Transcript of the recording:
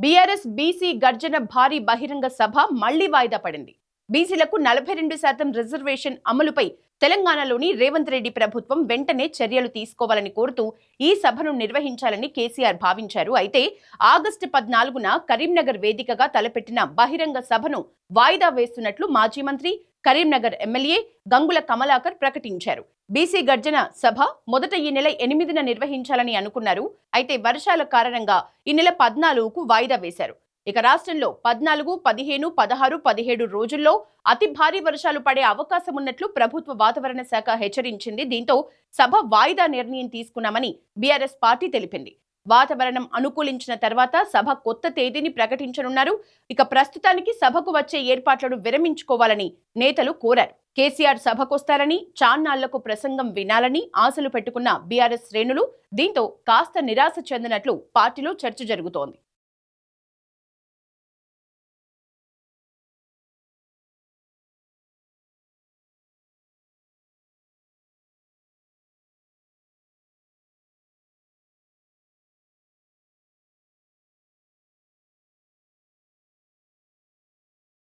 BRS BC గర్జన భారీ బహిరంగ సభ మళ్లీ వాయిదా పడింది. బీసీలకు 42% రిజర్వేషన్ అమలుపై తెలంగాణలోని రేవంత్ రెడ్డి ప్రభుత్వం వెంటనే చర్యలు తీసుకోవాలని కోరుతూ ఈ సభను నిర్వహించాలని కేసీఆర్ భావించారు. అయితే ఆగస్టు 14న కరీంనగర్ వేదికగా తలపెట్టిన బహిరంగ సభను వాయిదా వేస్తున్నట్లు మాజీ మంత్రి, కరీంనగర్ ఎమ్మెల్యే గంగుల కమలాకర్ ప్రకటించారు. బీసీ గర్జన సభ మొదట ఈ నెల 8న నిర్వహించాలని అనుకున్నారు. అయితే వర్షాల కారణంగా ఈ నెల 14కు వాయిదా వేశారు. ఇక రాష్ట్రంలో 14, 15, 16, 17 రోజుల్లో అతి భారీ వర్షాలు పడే అవకాశం ఉన్నట్లు ప్రభుత్వ వాతావరణ శాఖ హెచ్చరించింది. దీంతో సభ వాయిదా నిర్ణయం తీసుకున్నామని బీఆర్ఎస్ పార్టీ తెలిపింది. వాతావరణం అనుకూలించిన తర్వాత సభ కొత్త తేదీని ప్రకటించనున్నారు. ఇక ప్రస్తుతానికి సభకు వచ్చే ఏర్పాట్లను విరమించుకోవాలని నేతలు కోరారు. కేసీఆర్ సభకొస్తారని, చాన్నాళ్లకు ప్రసంగం వినాలని ఆశలు పెట్టుకున్న బీఆర్ఎస్ శ్రేణులు దీంతో కాస్త నిరాశ చెందినట్లు పార్టీలో చర్చ జరుగుతోంది.